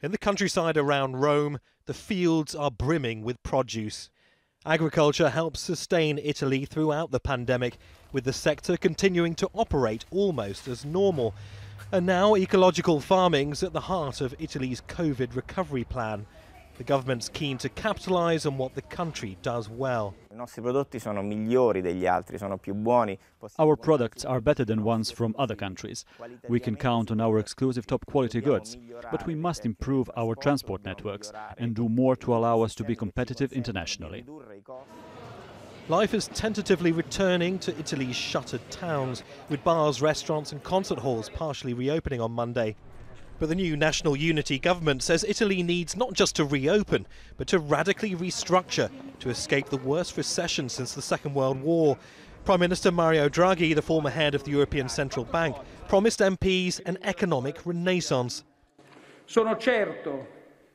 In the countryside around Rome, the fields are brimming with produce. Agriculture helps sustain Italy throughout the pandemic, with the sector continuing to operate almost as normal. And now ecological farming's at the heart of Italy's COVID recovery plan. The government's keen to capitalise on what the country does well. Our products are better than ones from other countries. We can count on our exclusive top-quality goods, but we must improve our transport networks and do more to allow us to be competitive internationally. Life is tentatively returning to Italy's shuttered towns, with bars, restaurants and concert halls partially reopening on Monday. But the new National Unity government says Italy needs not just to reopen, but to radically restructure to escape the worst recession since the Second World War. Prime Minister Mario Draghi, the former head of the European Central Bank, promised MPs an economic renaissance.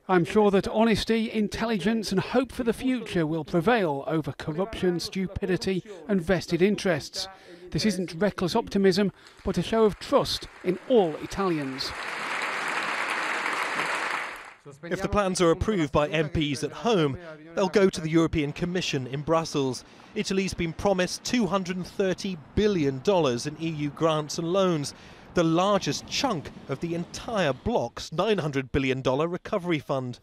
I'm sure that honesty, intelligence and hope for the future will prevail over corruption, stupidity and vested interests. This isn't reckless optimism, but a show of trust in all Italians. If the plans are approved by MPs at home, they'll go to the European Commission in Brussels. Italy's been promised $230 billion in EU grants and loans, the largest chunk of the entire bloc's $900 billion recovery fund.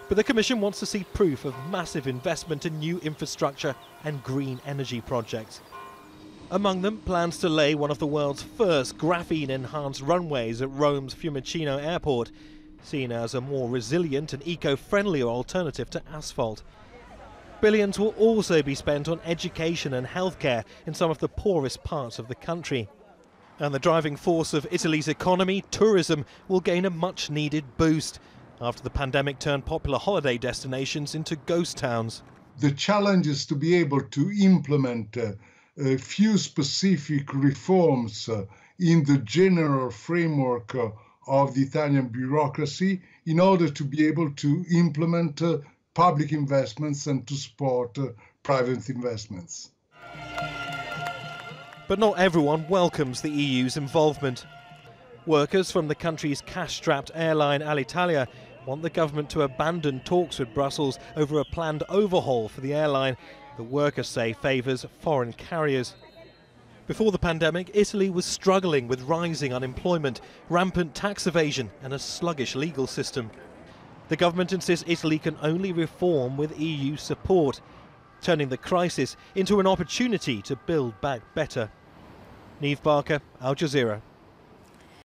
But the Commission wants to see proof of massive investment in new infrastructure and green energy projects. Among them, plans to lay one of the world's first graphene-enhanced runways at Rome's Fiumicino airport, seen as a more resilient and eco-friendlier alternative to asphalt. Billions will also be spent on education and healthcare in some of the poorest parts of the country. And the driving force of Italy's economy, tourism, will gain a much-needed boost after the pandemic turned popular holiday destinations into ghost towns. The challenge is to be able to implement a few specific reforms in the general framework of the Italian bureaucracy in order to be able to implement public investments and to support private investments. But not everyone welcomes the EU's involvement. Workers from the country's cash-strapped airline Alitalia want the government to abandon talks with Brussels over a planned overhaul for the airline that workers say favours foreign carriers. Before the pandemic, Italy was struggling with rising unemployment, rampant tax evasion and a sluggish legal system. The government insists Italy can only reform with EU support, turning the crisis into an opportunity to build back better. Niamh Barker, Al Jazeera.